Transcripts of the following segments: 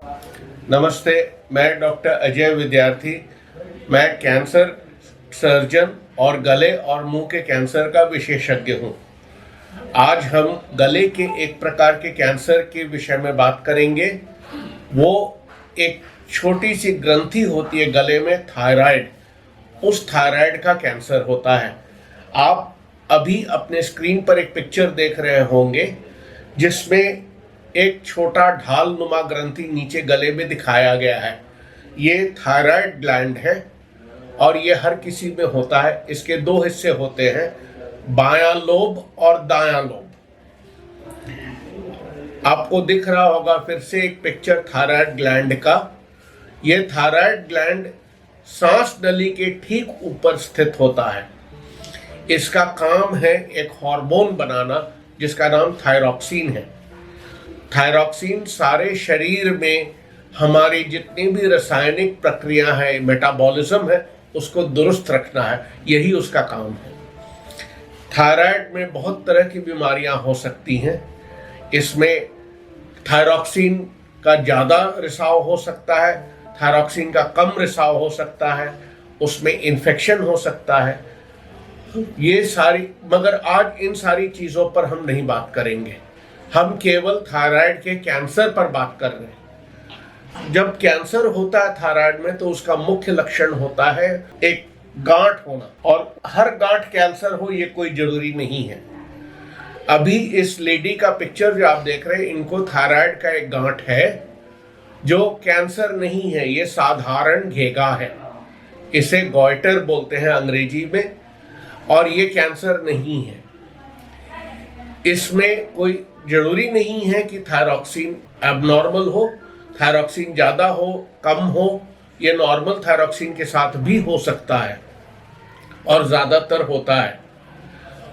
नमस्ते, मैं डॉक्टर अजय विद्यार्थी। मैं कैंसर सर्जन और गले और मुंह के कैंसर का विशेषज्ञ हूं। आज हम गले के एक प्रकार के कैंसर के विषय में बात करेंगे। वो एक छोटी सी ग्रंथि होती है गले में, थायराइड। उस थायराइड का कैंसर होता है। आप अभी अपने स्क्रीन पर एक पिक्चर देख रहे होंगे जिसमें एक छोटा ढाल नुमा ग्रंथि नीचे गले में दिखाया गया है। ये थायराइड ग्लैंड है और ये हर किसी में होता है। इसके दो हिस्से होते हैं, बायां लोब और दायां लोब। आपको दिख रहा होगा फिर से एक पिक्चर थायराइड ग्लैंड का। ये थायराइड ग्लैंड सांस नली के ठीक ऊपर स्थित होता है। इसका काम है एक हार्मोन बनाना जिसका नाम थायरॉक्सिन है। थायरॉक्सिन सारे शरीर में हमारी जितनी भी रासायनिक प्रक्रिया है, मेटाबॉलिज्म है, उसको दुरुस्त रखना है। यही उसका काम है। थायराइड में बहुत तरह की बीमारियां हो सकती हैं। इसमें थायरॉक्सिन का ज़्यादा रिसाव हो सकता है, थायरॉक्सिन का कम रिसाव हो सकता है, उसमें इन्फेक्शन हो सकता है। ये सारी, मगर आज इन सारी चीज़ों पर हम नहीं बात करेंगे। हम केवल थायराइड के कैंसर पर बात कर रहे हैं। जब कैंसर होता है थायराइड में तो उसका मुख्य लक्षण होता है एक गांठ होना, और हर गांठ कैंसर हो ये कोई जरूरी नहीं है। अभी इस लेडी का पिक्चर जो आप देख रहे हैं, इनको थायराइड का एक गांठ है जो कैंसर नहीं है, ये साधारण घेगा है। इसे गॉइटर बोलते हैं अंग्रेजी में, और ये कैंसर नहीं है। इसमें कोई जरूरी नहीं है कि थायरॉक्सिन एबनॉर्मल हो, थायरॉक्सिन ज़्यादा हो, कम हो। ये नॉर्मल थायरॉक्सिन के साथ भी हो सकता है और ज़्यादातर होता है।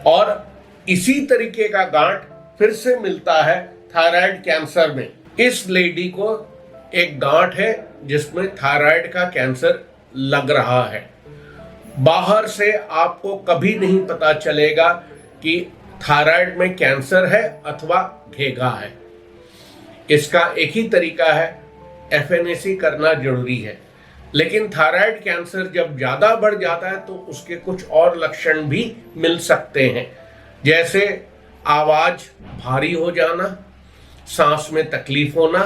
और इसी तरीके का गांठ फिर से मिलता है थायराइड कैंसर में। इस लेडी को एक गांठ है जिसमें थायराइड का कैंसर लग रहा है। बाहर से आपको कभी नहीं पता चलेगा कि थायराइड में कैंसर है अथवा घेगा है। इसका एक ही तरीका है, एफएनएसी करना जरूरी है। लेकिन थायराइड कैंसर जब ज़्यादा बढ़ जाता है तो उसके कुछ और लक्षण भी मिल सकते हैं, जैसे आवाज़ भारी हो जाना, सांस में तकलीफ होना,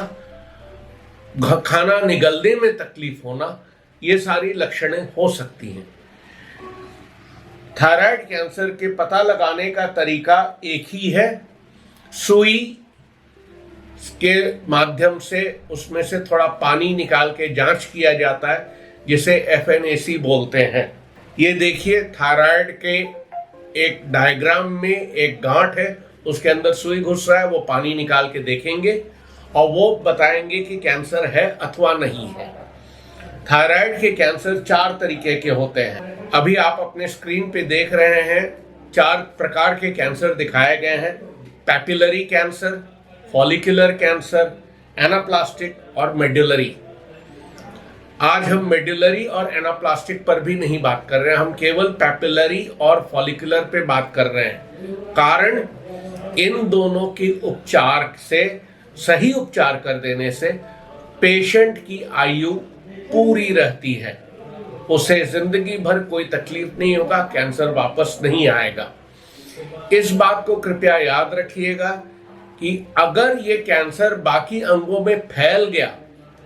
खाना निगलने में तकलीफ होना। ये सारी लक्षणें हो सकती हैं। थायराइड कैंसर के पता लगाने का तरीका एक ही है, सुई के माध्यम से उसमें से थोड़ा पानी निकाल के जांच किया जाता है, जिसे एफएनएसी बोलते हैं। ये देखिए, थायराइड के एक डायग्राम में एक गांठ है, उसके अंदर सुई घुस रहा है। वो पानी निकाल के देखेंगे और वो बताएंगे कि कैंसर है अथवा नहीं है। थायराइड के कैंसर 4 तरीके के होते हैं। अभी आप अपने स्क्रीन पे देख रहे हैं 4 प्रकार के कैंसर दिखाए गए हैं: papillary cancer, follicular cancer, anaplastic और मेडुलरी। आज हम मेडुलरी और एनाप्लास्टिक पर भी नहीं बात कर रहे हैं, हम केवल पैपिलरी और फॉलिकुलर पे बात कर रहे हैं। कारण, इन दोनों की उपचार से, सही उपचार कर देने से पेशेंट की आयु पूरी रहती है। उसे जिंदगी भर कोई तकलीफ नहीं होगा, कैंसर वापस नहीं आएगा। इस बात को कृपया याद रखिएगा कि अगर ये कैंसर बाकी अंगों में फैल गया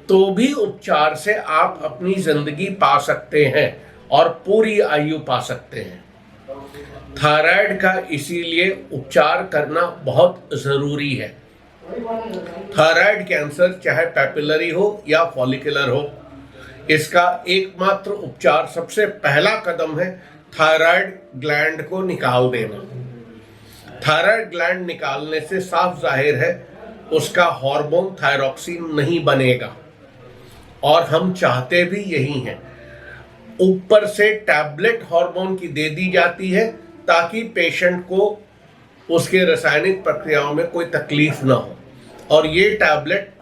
तो भी उपचार से आप अपनी जिंदगी पा सकते हैं और पूरी आयु पा सकते हैं। थायराइड का इसीलिए उपचार करना बहुत जरूरी है। थायराइड कैंसर चाहे पैपिलरी हो या फॉलिकुलर हो, इसका एकमात्र उपचार, सबसे पहला कदम है थायराइड ग्लैंड को निकाल देना। थायराइड ग्लैंड निकालने से साफ जाहिर है उसका हार्मोन थायरॉक्सिन नहीं बनेगा, और हम चाहते भी यही हैं। ऊपर से टैबलेट हार्मोन की दे दी जाती है ताकि पेशेंट को उसके रासायनिक प्रक्रियाओं में कोई तकलीफ ना हो। और ये टैबलेट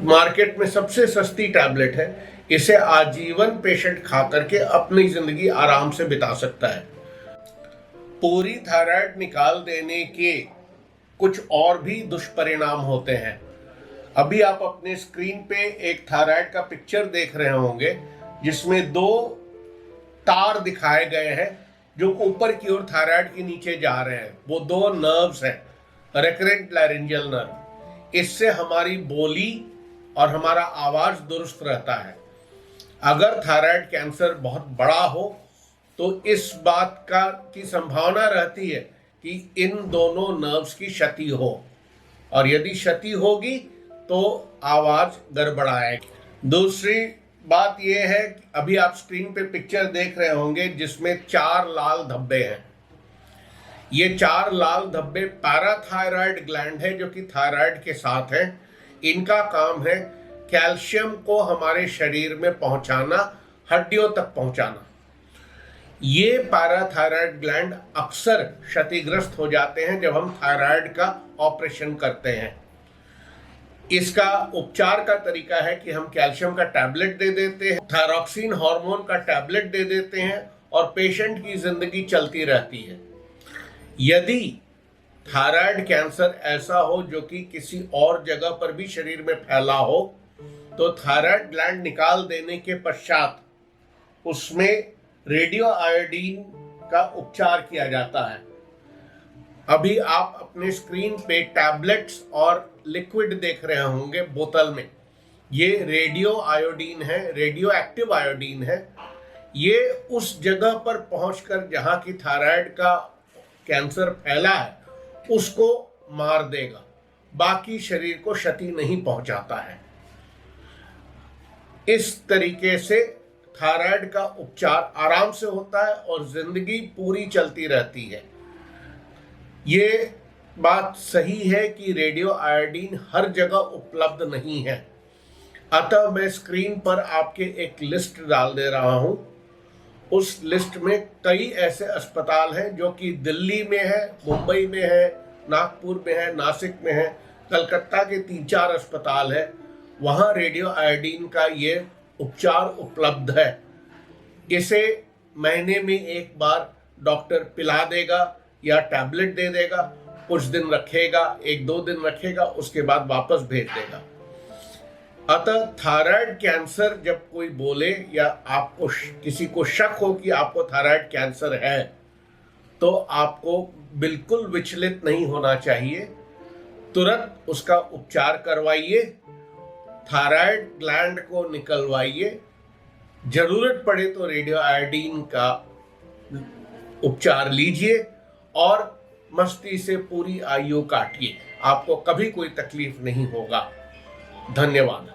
मार्केट में सबसे सस्ती टैबलेट है। इसे आजीवन पेशेंट खा करके अपनी जिंदगी आराम से बिता सकता है। पूरी थायराइड निकाल देने के कुछ और भी दुष्परिणाम होते हैं। अभी आप अपने स्क्रीन पे एक थायराइड का पिक्चर देख रहे होंगे जिसमें दो तार दिखाए गए हैं जो ऊपर की ओर थायराइड के नीचे जा रहे हैं। वो दो नर्व्स हैं, रेकरेंट लैरिंजियल नर्व। इससे हमारी बोली और हमारा आवाज दुरुस्त रहता है। अगर थायराइड कैंसर बहुत बड़ा हो तो इस बात की संभावना रहती है कि इन दोनों नर्व्स की क्षति हो, और यदि क्षति होगी तो आवाज गड़बड़ाएगी। दूसरी बात यह है कि अभी आप स्क्रीन पे पिक्चर देख रहे होंगे जिसमें 4 लाल धब्बे हैं। ये 4 लाल धब्बे पैराथायराइड ग्लैंड है जो कि थायराइड के साथ है। इनका काम है कैल्शियम को हमारे शरीर में पहुंचाना, हड्डियों तक पहुंचाना। ये पैराथायराइड ग्लैंड अक्सर क्षतिग्रस्त हो जाते हैं जब हम थायराइड का ऑपरेशन करते हैं। इसका उपचार का तरीका है कि हम कैल्शियम का टैबलेट दे देते हैं, थायरॉक्सिन हार्मोन का टैबलेट दे देते हैं और पेशेंट की जिंदगी चलती रहती है। यदि थायराइड कैंसर ऐसा हो जो कि किसी और जगह पर भी शरीर में फैला हो तो थायराइड ग्लैंड निकाल देने के पश्चात उसमें रेडियो आयोडीन का उपचार किया जाता है। अभी आप अपने स्क्रीन पे टैबलेट्स और लिक्विड देख रहे होंगे बोतल में। ये रेडियो आयोडीन है, रेडियो एक्टिव आयोडीन है। ये उस जगह पर पहुंचकर जहां की थायराइड का कैंसर फैला है उसको मार देगा, बाकी शरीर को क्षति नहीं पहुंचाता है। इस तरीके से थायराइड का उपचार आराम से होता है और जिंदगी पूरी चलती रहती है। ये बात सही है कि रेडियो आयोडीन हर जगह उपलब्ध नहीं है, अतः मैं स्क्रीन पर आपके एक लिस्ट डाल दे रहा हूं। उस लिस्ट में कई ऐसे अस्पताल हैं जो कि दिल्ली में है, मुंबई में है, नागपुर में है, नासिक में है, कलकत्ता के 3-4 अस्पताल है। वहाँ रेडियो आयोडीन का ये उपचार उपलब्ध है। इसे महीने में एक बार डॉक्टर पिला देगा या टैबलेट दे देगा, कुछ दिन रखेगा, 1-2 दिन रखेगा, उसके बाद वापस भेज देगा। अतः थायराइड कैंसर जब कोई बोले या आपको किसी को शक हो कि आपको थायराइड कैंसर है तो आपको बिल्कुल विचलित नहीं होना चाहिए। तुरंत उसका उपचार करवाइए, थायराइड ग्लैंड को निकलवाइए, जरूरत पड़े तो रेडियो आयोडीन का उपचार लीजिए और मस्ती से पूरी आयु काटिए। आपको कभी कोई तकलीफ नहीं होगा। धन्यवाद।